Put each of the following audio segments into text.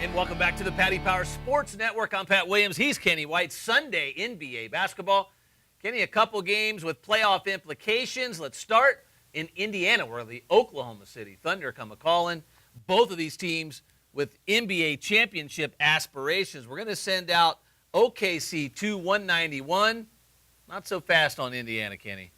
And welcome back to the Patty Power Sports Network. I'm Pat Williams. He's Kenny White. Sunday NBA basketball. Kenny, a couple games with playoff implications. Let's start in Indiana, where the Oklahoma City Thunder come a-calling. Both of these teams with NBA championship aspirations. We're going to send out OKC to 191. Not so fast on Indiana, Kenny.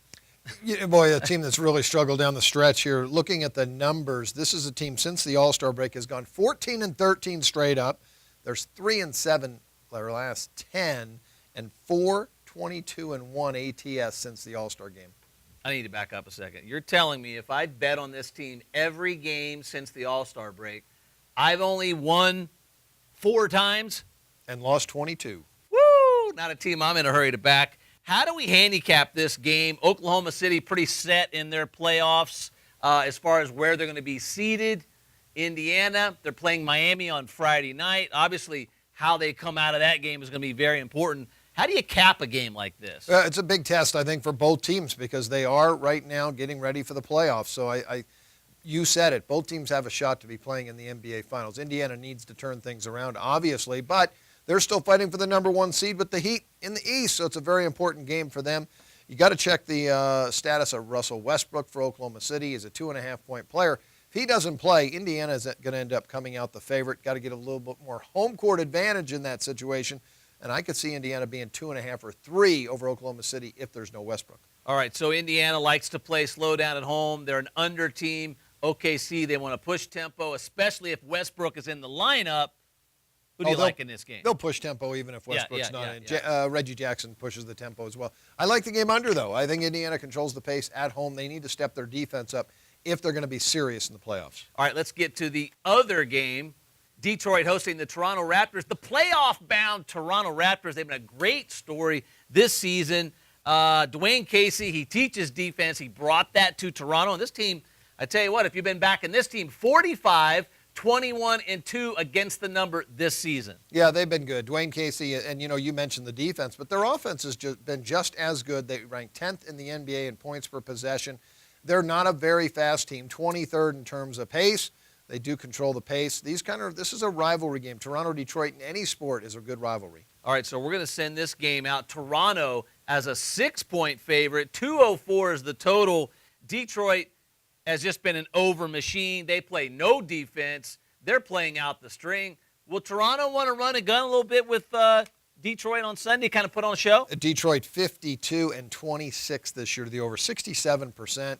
Yeah, boy, a team that's really struggled down the stretch here. Looking at the numbers, this is a team since the All-Star break has gone 14-13 straight up. There's 3-7 their last 10 and 4-22-1 ATS since the All-Star game. I need to back up a second. You're telling me if I bet on this team every game since the All-Star break, I've only won 4 times? And lost 22. Woo! Not a team I'm in a hurry to back. How do we handicap this game? Oklahoma City pretty set in their playoffs as far as where they're going to be seated. Indiana, they're playing Miami on Friday night. Obviously, how they come out of that game is going to be very important. How do you cap a game like this? It's a big test, I think, for both teams because they are right now getting ready for the playoffs. So you said it. Both teams have a shot to be playing in the NBA Finals. Indiana needs to turn things around, obviously, but they're still fighting for the number 1 seed with the Heat in the East, so it's a very important game for them. You got to check the status of Russell Westbrook for Oklahoma City. He's a 2.5-point player. If he doesn't play, Indiana is going to end up coming out the favorite. Got to get a little bit more home court advantage in that situation, and I could see Indiana being 2.5 or 3 over Oklahoma City if there's no Westbrook. All right, so Indiana likes to play slow down at home. They're an under team. OKC, they want to push tempo, especially if Westbrook is in the lineup. Who do you like in this game? They'll push tempo even if Westbrook's not in. Yeah. Reggie Jackson pushes the tempo as well. I like the game under, though. I think Indiana controls the pace at home. They need to step their defense up if they're going to be serious in the playoffs. All right, let's get to the other game. Detroit hosting the Toronto Raptors. The playoff-bound Toronto Raptors, they've been a great story this season. Dwayne Casey, he teaches defense. He brought that to Toronto. And this team, I tell you what, if you've been backing this team, 45-21-2 against the number this season. Yeah, they've been good. Dwayne Casey, and you mentioned the defense, but their offense has been just as good. They ranked 10th in the NBA in points per possession. They're not a very fast team, 23rd in terms of pace. They do control the pace. This is a rivalry game. Toronto-Detroit in any sport is a good rivalry. All right, so we're going to send this game out. Toronto as a 6-point favorite. 204 is the total. Detroit has just been an over machine. They play no defense. They're playing out the string. Will Toronto want to run a gun a little bit with Detroit on Sunday, kind of put on a show? Detroit 52-26 this year to the over, 67%.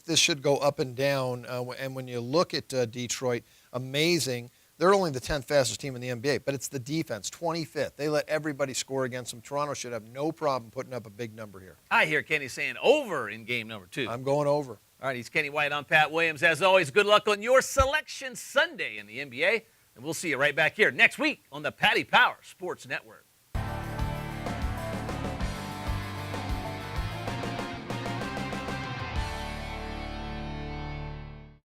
This should go up and down. And when you look at Detroit, amazing. They're only the 10th fastest team in the NBA, but it's the defense, 25th. They let everybody score against them. Toronto should have no problem putting up a big number here. I hear Kenny saying over in game number 2. I'm going over. All right, he's Kenny White. I'm Pat Williams. As always, good luck on your selection Sunday in the NBA, and we'll see you right back here next week on the Patty Power Sports Network.